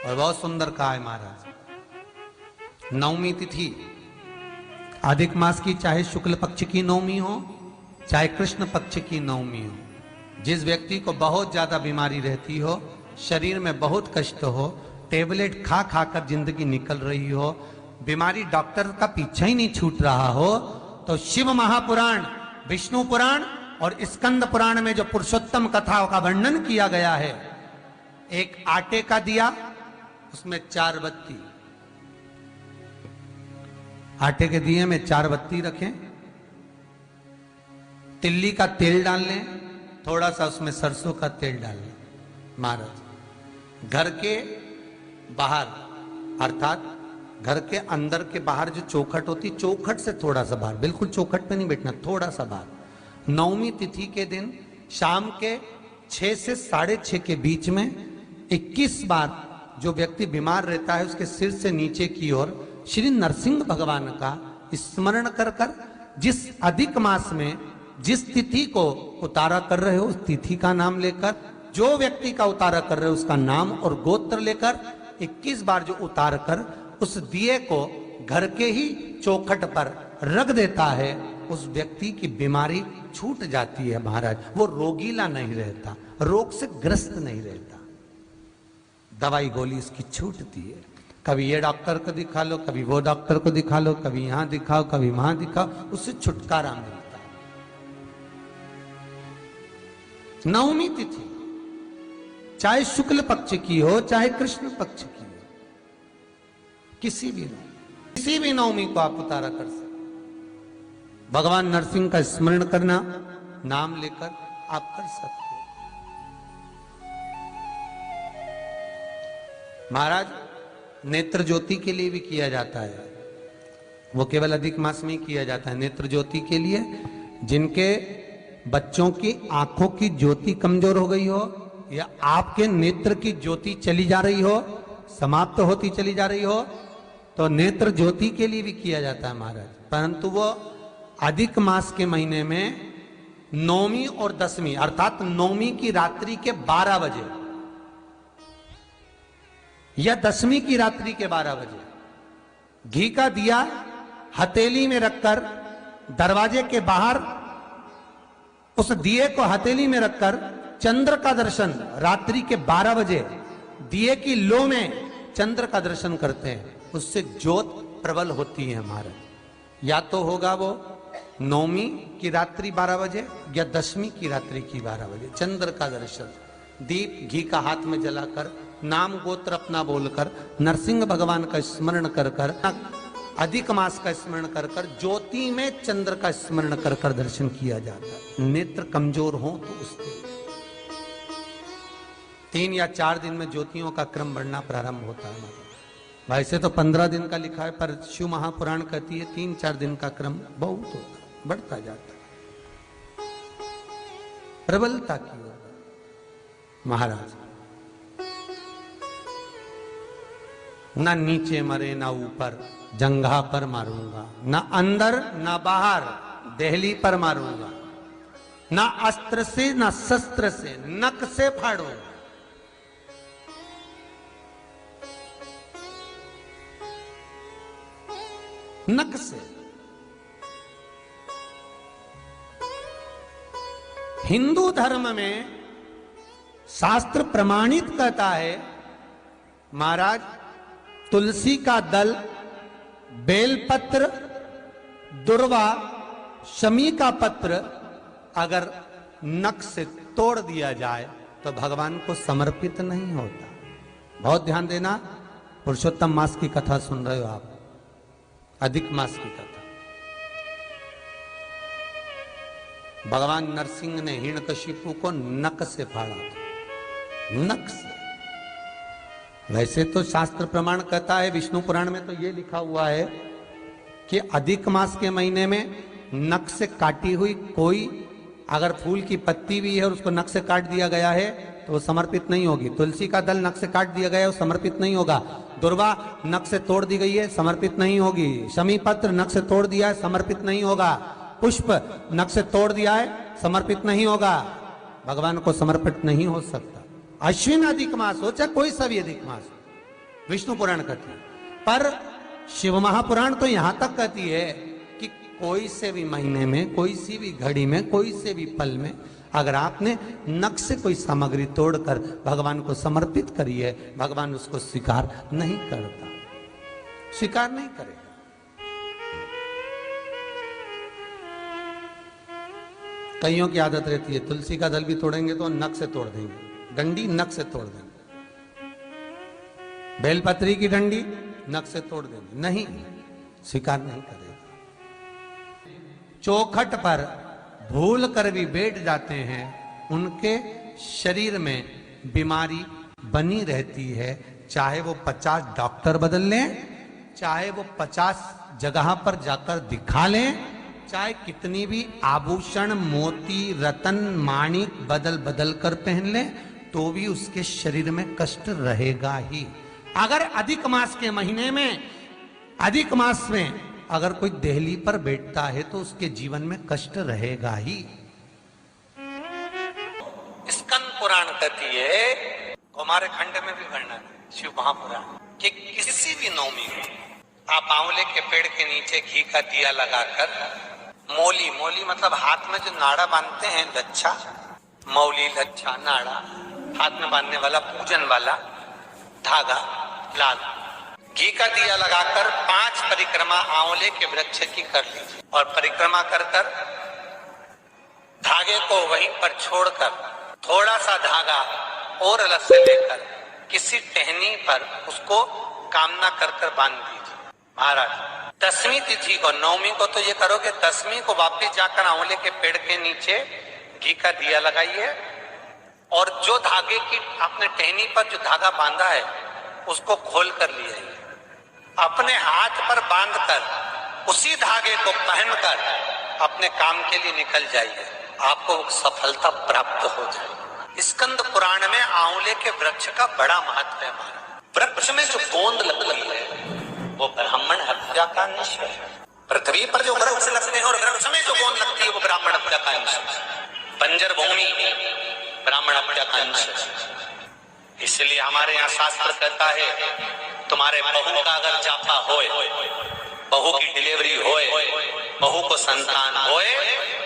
और बहुत सुंदर कहा है महाराज। नवमी तिथि अधिक मास की, चाहे शुक्ल पक्ष की नवमी हो चाहे कृष्ण पक्ष की नवमी हो, जिस व्यक्ति को बहुत ज्यादा बीमारी रहती हो, शरीर में बहुत कष्ट हो, टेबलेट खा खा कर जिंदगी निकल रही हो, बीमारी डॉक्टर का पीछा ही नहीं छूट रहा हो, तो शिव महापुराण, विष्णु पुराण और स्कंद पुराण में जो पुरुषोत्तम कथाओं का वर्णन किया गया है, एक आटे का दिया, उसमें 4 बत्ती, आटे के दिए में 4 बत्ती रखें, तिल्ली का तेल डाल लें, थोड़ा सा उसमें सरसों का तेल डाल लें। महाराज घर के बाहर, अर्थात घर के अंदर के बाहर जो चौखट होती, चौखट से थोड़ा सा बाहर, बिल्कुल चौखट पे नहीं बैठना, थोड़ा सा बाहर, नवमी तिथि के दिन शाम के 6 से 6:30 के बीच में 21 बार जो व्यक्ति बीमार रहता है उसके सिर से नीचे की ओर श्री नरसिंह भगवान का स्मरण कर कर, जिस अधिक मास में जिस तिथि को उतारा कर रहे हो उस तिथि का नाम लेकर, जो व्यक्ति का उतारा कर रहे हो उसका नाम और गोत्र लेकर 21 बार जो उतार कर उस दिए को घर के ही चौखट पर रख देता है, उस व्यक्ति की बीमारी छूट जाती है महाराज। वो रोगीला नहीं रहता, रोग से ग्रस्त नहीं रहता, दवाई गोली इसकी छूटती है। कभी ये डॉक्टर को दिखा लो, कभी वो डॉक्टर को दिखा लो, कभी यहां दिखाओ, कभी वहां दिखाओ, उससे छुटकारा मिलता है। नवमी तिथि चाहे शुक्ल पक्ष की हो चाहे कृष्ण पक्ष की हो, किसी भी नवमी को आप उतारा कर सकते। भगवान नरसिंह का स्मरण करना, नाम लेकर आप कर सकते। महाराज नेत्र ज्योति के लिए भी किया जाता है, वो केवल अधिक मास में ही किया जाता है। नेत्र ज्योति के लिए जिनके बच्चों की आंखों की ज्योति कमजोर हो गई हो, या आपके नेत्र की ज्योति चली जा रही हो, समाप्त होती चली जा रही हो, तो नेत्र ज्योति के लिए भी किया जाता है महाराज। परंतु वो अधिक मास के महीने में नौवीं और 10वीं, अर्थात नौवीं की रात्रि के 12 बजे या 10वीं की रात्रि के 12 बजे घी का दिया हथेली में रखकर दरवाजे के बाहर, उस दिए को हथेली में रखकर चंद्र का दर्शन रात्रि के 12 बजे दिए की लो में चंद्र का दर्शन करते हैं, उससे ज्योत प्रबल होती है हमारे। या तो होगा वो नौवीं की रात्रि 12 बजे या 10वीं की रात्रि की 12 बजे चंद्र का दर्शन, दीप घी का हाथ में जलाकर, नाम गोत्र अपना बोलकर, नरसिंह भगवान का स्मरण कर कर, अधिक मास का स्मरण कर कर, ज्योति में चंद्र का स्मरण कर कर दर्शन किया जाता है। नेत्र कमजोर हो तो उसके 3 या 4 दिन में ज्योतियों का क्रम बढ़ना प्रारंभ होता है। वैसे तो 15 दिन का लिखा है, पर शिव महापुराण कहती है 3-4 दिन का क्रम बहुत होता है, बढ़ता जाता है, प्रबलता की ओर। महाराज ना नीचे मरे ना ऊपर, जंघा पर मारूंगा, ना अंदर ना बाहर, देहली पर मारूंगा, ना अस्त्र से ना शस्त्र से, नख से फाड़ूंगा। नख से। हिंदू धर्म में शास्त्र प्रमाणित कहता है महाराज, तुलसी का दल, बेलपत्र, दुर्वा, शमी का पत्र अगर नख से तोड़ दिया जाए तो भगवान को समर्पित नहीं होता। बहुत ध्यान देना, पुरुषोत्तम मास की कथा सुन रहे हो आप, अधिक मास की कथा। भगवान नरसिंह ने हिरण्यकशिपु को नख से फाड़ा था, नख से। वैसे तो शास्त्र प्रमाण कहता है, विष्णु पुराण में तो ये लिखा हुआ है कि अधिक मास के महीने में नख से काटी हुई कोई अगर फूल की पत्ती भी है और उसको नख से काट दिया गया है तो वो समर्पित नहीं होगी। तुलसी का दल नख से काट दिया गया है, वो समर्पित नहीं होगा। दुर्वा नख से तोड़ दी गई है, समर्पित नहीं होगी। शमी पत्र नख से तोड़ दिया है, समर्पित नहीं होगा। पुष्प नख से तोड़ दिया है, समर्पित नहीं होगा। भगवान को समर्पित नहीं हो सकता। अश्विन अधिक मास हो चाहे कोई सा भी अधिक मास हो, विष्णु पुराण कहती है। पर शिव महापुराण तो यहां तक कहती है कि कोई से भी महीने में, कोई सी भी घड़ी में, कोई से भी पल में अगर आपने नख से कोई सामग्री तोड़कर भगवान को समर्पित करी है, भगवान उसको स्वीकार नहीं करता, स्वीकार नहीं करेगा। कईयों की आदत रहती है तुलसी का दल भी तोड़ेंगे तो नख से तोड़ देंगे, डंडी नख से तोड़ देंगे, बेलपत्री की डंडी नख से तोड़ देंगे, नहीं, स्वीकार नहीं करेगा। चौखट पर भूल कर भी बैठ जाते हैं, उनके शरीर में बीमारी बनी रहती है, चाहे वो 50 डॉक्टर बदल लें, चाहे वो 50 जगह पर जाकर दिखा लें, चाहे कितनी भी आभूषण मोती रतन माणिक बदल बदल कर पहन ले, तो भी उसके शरीर में कष्ट रहेगा ही। अगर अधिक मास के महीने में, अधिक मास में अगर कोई देहली पर बैठता है तो उसके जीवन में कष्ट रहेगा ही। स्कंद पुराण कहती है, हमारे खंड में भी वर्णन है शिव महापुराण, कि किसी भी नवमी में आप आंवले के पेड़ के नीचे घी का दिया लगाकर मौली, मौली मतलब हाथ में जो नाड़ा बांधते हैं, लच्छा, मौली लच्छा नाड़ा, हाथ में बांधने वाला पूजन वाला धागा लाल, घी का दिया लगाकर 5 परिक्रमा आंवले के वृक्ष की कर लीजिए और परिक्रमा कर कर धागे को वहीं पर छोड़कर थोड़ा सा धागा और अलग से लेकर किसी टहनी पर उसको कामना कर कर बांध दीजिए। महाराज 10वीं तिथि को, नवमी को तो ये करोगे, 10वीं को वापिस जाकर आंवले के पेड़ के नीचे घी का दिया लगाइए और जो धागे की आपने टहनी पर जो धागा बांधा है उसको खोल कर लिया, अपने हाथ पर बांधकर उसी धागे को पहनकर अपने काम के लिए निकल जाइए, आपको सफलता प्राप्त हो जाए। स्कंद पुराण में आंवले के वृक्ष का बड़ा महत्व है। वृक्ष में जो गोंद लगती है वो ब्राह्मण हत्या का अंश है। पृथ्वी पर जो वृक्ष लगते हैं और वृक्ष में जो गोंद लगती है वो ब्राह्मण हत्या का अंश है। बंजर भूमि ब्राह्मण हत्या का अंश है। इसलिए हमारे यहाँ शास्त्र कहता है, तुम्हारे बहू का अगर जापा होए, बहू की डिलीवरी होए, बहू को संतान होए,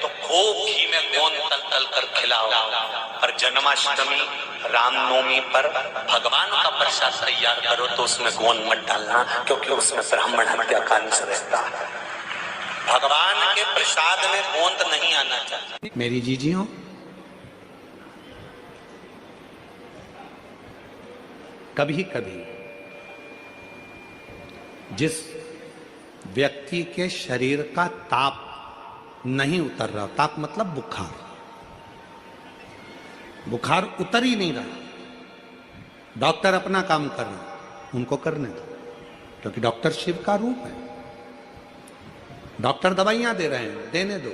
तो खूब घी में गोंद तल तल कर खिलाओ। पर जन्माष्टमी रामनवमी पर भगवान का प्रसाद तैयार करो तो उसमें गोंद मत डालना, क्योंकि उसमें ब्राह्मण हत्या का अंश रहता है। भगवान के प्रसाद में गोंद नहीं आना चाहिए। मेरी जीजियों, कभी कभी जिस व्यक्ति के शरीर का ताप नहीं उतर रहा, ताप मतलब बुखार, बुखार उतर ही नहीं रहा, डॉक्टर अपना काम कर रहे, उनको करने दो, क्योंकि डॉक्टर शिव का रूप है। डॉक्टर दवाइयां दे रहे हैं, देने दो,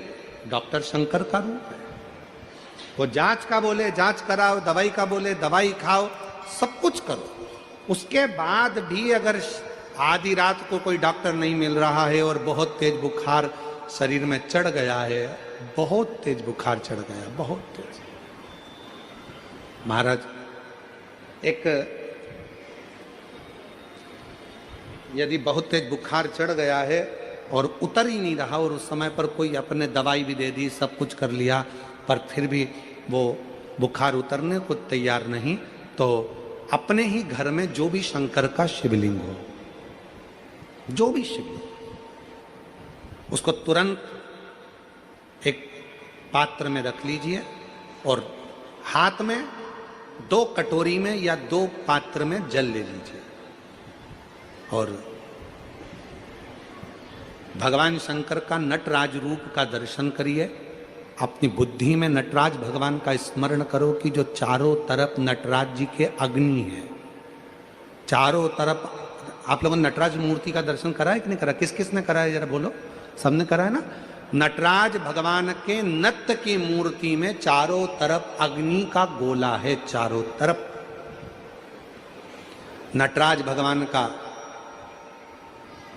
डॉक्टर शंकर का रूप है। वो जांच का बोले जांच कराओ, दवाई का बोले दवाई खाओ, सब कुछ करो। उसके बाद भी अगर आधी रात को कोई डॉक्टर नहीं मिल रहा है और बहुत तेज बुखार शरीर में चढ़ गया है, बहुत तेज बुखार चढ़ गया, बहुत तेज। महाराज, एक यदि बहुत तेज बुखार चढ़ गया है और उतर ही नहीं रहा और उस समय पर कोई अपने दवाई भी दे दी, सब कुछ कर लिया, पर फिर भी वो बुखार उतरने को तैयार नहीं, तो अपने ही घर में जो भी शंकर का शिवलिंग हो, जो भी शिवलिंग, उसको तुरंत एक पात्र में रख लीजिए और हाथ में 2 कटोरी में या 2 पात्र में जल ले लीजिए और भगवान शंकर का नटराज रूप का दर्शन करिए। अपनी बुद्धि में नटराज भगवान का स्मरण करो कि जो चारों तरफ नटराज जी के अग्नि है, चारों तरफ। आप लोगों ने नटराज मूर्ति का दर्शन करा है कि नहीं करा? किस किस ने करा है जरा बोलो? सबने करा है ना? नटराज भगवान के नत्य की मूर्ति में चारों तरफ अग्नि का गोला है, चारों तरफ। नटराज भगवान का,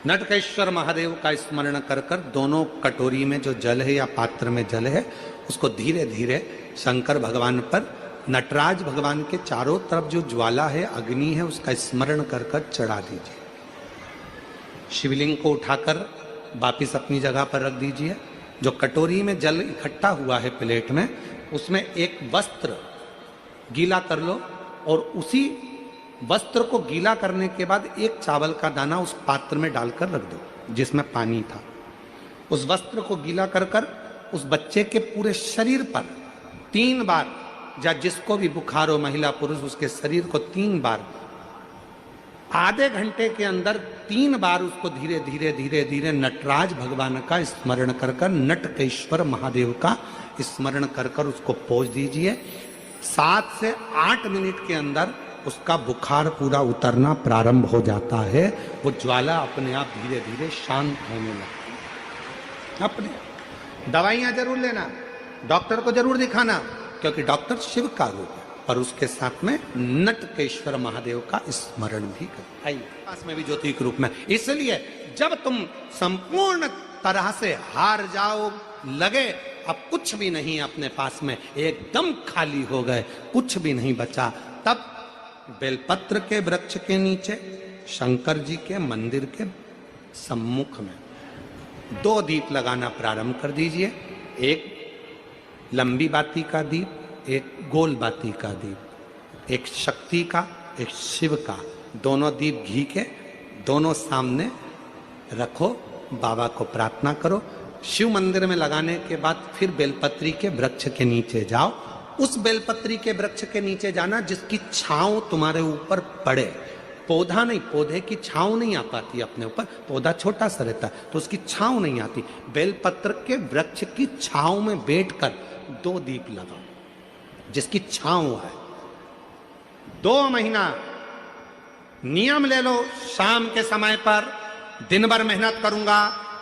नटकेश्वर महादेव का स्मरण कर कर दोनों कटोरी में जो जल है या पात्र में जल है उसको धीरे धीरे शंकर भगवान पर नटराज भगवान के चारों तरफ जो ज्वाला है, अग्नि है, उसका स्मरण कर कर चढ़ा दीजिए। शिवलिंग को उठाकर वापिस अपनी जगह पर रख दीजिए। जो कटोरी में जल इकट्ठा हुआ है प्लेट में, उसमें एक वस्त्र गीला कर लो और उसी वस्त्र को गीला करने के बाद एक चावल का दाना उस पात्र में डालकर रख दो जिसमें पानी था। उस वस्त्र को गीला कर कर उस बच्चे के पूरे शरीर पर 3 बार, या जिसको भी बुखार हो, महिला पुरुष, उसके शरीर को 3 बार, आधे घंटे के अंदर 3 बार उसको धीरे धीरे धीरे धीरे नटराज भगवान का स्मरण कर कर, नटकेश्वर महादेव का स्मरण कर कर उसको पोंछ दीजिए। 7 से 8 मिनट के अंदर उसका बुखार पूरा उतरना प्रारंभ हो जाता है। वो ज्वाला अपने आप धीरे धीरे शांत होने लगती है। अपने दवाइयां जरूर लेना, डॉक्टर को जरूर दिखाना, क्योंकि डॉक्टर शिव का रूप है, और उसके साथ में नटकेश्वर महादेव का स्मरण भी कर, पास में भी ज्योति के रूप में। इसलिए जब तुम संपूर्ण तरह से हार जाओ, लगे अब कुछ भी नहीं अपने पास में, एकदम खाली हो गए, कुछ भी नहीं बचा, तब बेलपत्र के वृक्ष के नीचे शंकर जी के मंदिर के सम्मुख में 2 दीप लगाना प्रारंभ कर दीजिए। एक लंबी बाती का दीप, एक गोल बाती का दीप, एक शक्ति का, एक शिव का। दोनों दीप घी के दोनों सामने रखो, बाबा को प्रार्थना करो। शिव मंदिर में लगाने के बाद फिर बेलपत्री के वृक्ष के नीचे जाओ। उस बेलपत्री के वृक्ष के नीचे जाना जिसकी छांव तुम्हारे ऊपर पड़े। पौधा नहीं, पौधे की छांव नहीं आ पाती अपने ऊपर, पौधा छोटा सा रहता है तो उसकी छांव नहीं आती। बेलपत्र के वृक्ष की छांव में बैठकर 2 दीप लगाओ जिसकी छांव है। 2 महीना नियम ले लो, शाम के समय पर दिन भर मेहनत करूंगा,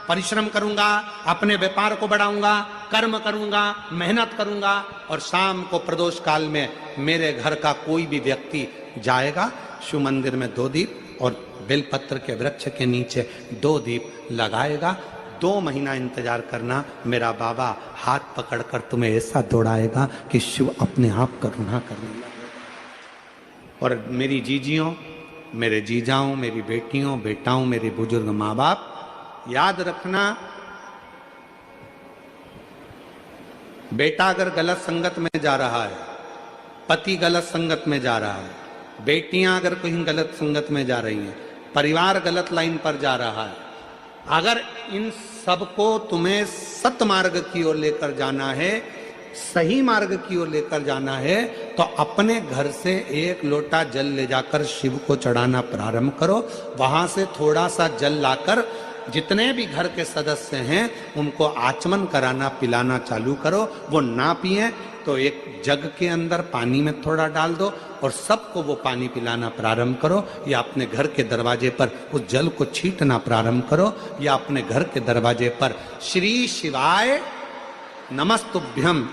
परिश्रम करूंगा, अपने व्यापार को बढ़ाऊंगा, कर्म करूंगा, मेहनत करूंगा, और शाम को प्रदोष काल में मेरे घर का कोई भी व्यक्ति जाएगा, शिव मंदिर में 2 दीप और बेलपत्र के वृक्ष के नीचे 2 दीप लगाएगा। 2 महीना इंतजार करना, मेरा बाबा हाथ पकड़कर तुम्हें ऐसा दौड़ाएगा कि शिव अपने आप करुणा करने लगेगा। और मेरी जीजियों, मेरे जीजाओं, मेरी बेटियों, बेटाओं, मेरे बुजुर्ग माँ बाप, याद रखना, बेटा अगर गलत संगत में जा रहा है, पति गलत संगत में जा रहा है, बेटियां अगर कहीं गलत संगत में जा रही हैं, परिवार गलत लाइन पर जा रहा है, अगर इन सबको तुम्हें सतमार्ग की ओर लेकर जाना है, सही मार्ग की ओर लेकर जाना है, तो अपने घर से 1 लोटा जल ले जाकर शिव को चढ़ाना प्रारंभ करो। वहां से थोड़ा सा जल लाकर जितने भी घर के सदस्य हैं उनको आचमन कराना, पिलाना चालू करो। वो ना पिए तो एक जग के अंदर पानी में थोड़ा डाल दो और सबको वो पानी पिलाना प्रारंभ करो, या अपने घर के दरवाजे पर उस जल को छींटना प्रारंभ करो, या अपने घर के दरवाजे पर श्री शिवाय नमस्तुभ्यम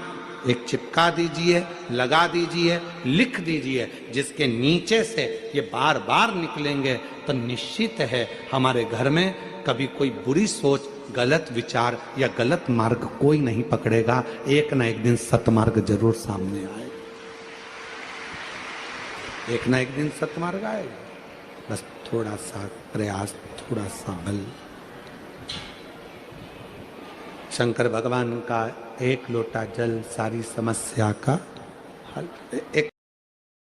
एक चिपका दीजिए, लगा दीजिए, लिख दीजिए, जिसके नीचे से ये बार बार निकलेंगे तो निश्चित है हमारे घर में कभी कोई बुरी सोच, गलत विचार या गलत मार्ग कोई नहीं पकड़ेगा। एक ना एक दिन सतमार्ग जरूर सामने आएगा, एक ना एक दिन सतमार्ग आएगा। बस थोड़ा सा प्रयास, थोड़ा सा बल। शंकर भगवान का 1 लोटा जल सारी समस्या का हल। एक